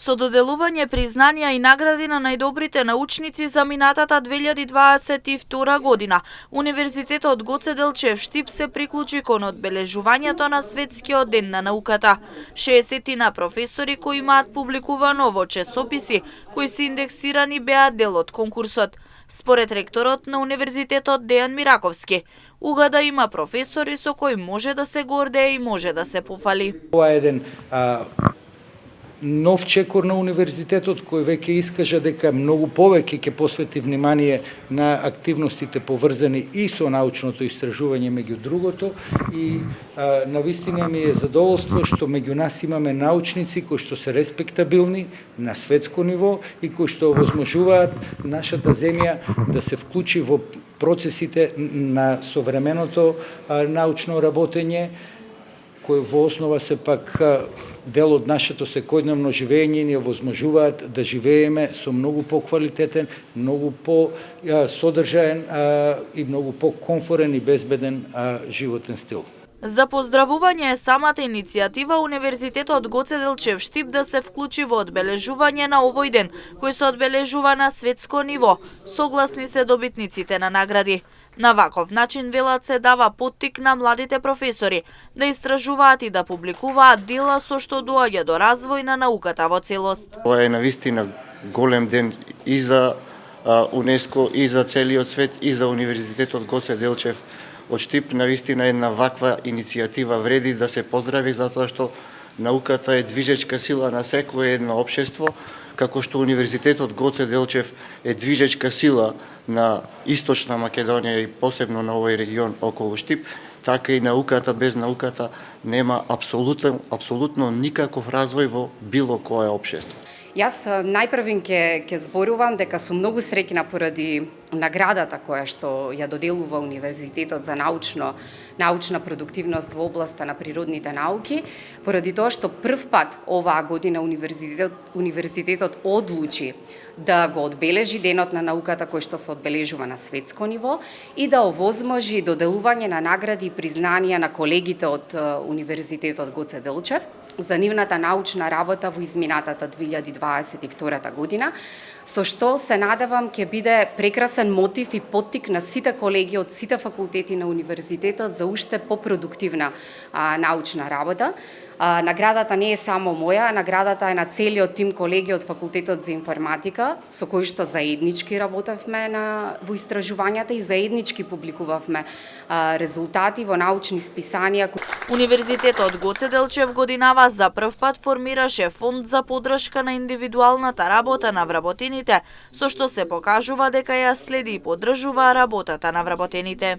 Со доделување признанија и награди на најдобрите научници за минатата 2022 година, Универзитетот Гоце Делчев Штип се приклучи кон одбележувањето на Светскиот ден на науката. 60 професори кои имаат публикувано во часописи кои се индексирани беа дел од конкурсот. Според ректорот на Универзитетот Дејан Мираковски, угада има професори со кои може да се гордее и може да се пофали. Ова е еден нов чекор на универзитетот кој веќе искажа дека многу повеќе ќе посвети внимание на активностите поврзани и со научното истражување меѓу другото и навистина ми е задоволство што меѓу нас имаме научници кои што се респектабилни на светско ниво и кои што овозможуваат нашата земја да се вклучи во процесите на современото научно работење, кои во основа се пак дел од нашето секојдневно живење, ни овозможуваат да живееме со многу поквалитетен, многу по-содржаен и многу по-комфорен и безбеден животен стил. За поздравување е самата иницијатива Универзитетот Гоце Делчев Штип да се вклучи во одбележување на овој ден, кој се одбележува на светско ниво. Согласни се добитниците на награди. На ваков начин, велат, се дава поттик на младите професори да истражуваат и да публикуваат дела со што доаѓа до развој на науката во целост. Ова е навистина голем ден и за УНЕСКО, и за целиот свет, и за Универзитетот Гоце Делчев од Штип. Навистина една ваква иницијатива вреди да се поздрави, затоа што науката е движечка сила на секое едно општество, како што Универзитетот Гоце Делчев е движечка сила на Источна Македонија и посебно на овој регион околу Штип, така и науката без науката нема апсолутно никаков развој во било кое општество. Јас најпрвин ќе зборувам дека сум многу среќна поради наградата која што ја доделува Универзитетот за научна продуктивност во областа на природните науки, поради тоа што прв пат оваа година Универзитетот одлучи да го одбележи денот на науката кој што се одбележува на светско ниво и да овозможи доделување на награди и признанија на колегите од Универзитетот Гоце Делчев за нивната научна работа во изминатата 2022 година, со што се надевам ќе биде прекрасен мотив и поттик на сите колеги од сите факултети на универзитетот за уште попродуктивна научна работа. Наградата не е само моја, наградата е на целиот тим колеги од Факултетот за информатика, со кои што заеднички работевме во истражувањата и заеднички публикувавме резултати во научни списанија. Универзитетот Гоце Делчев годинава за прв пат формираше фонд за поддршка на индивидуалната работа на вработените, со што се покажува дека ја следи и поддржува работата на вработените.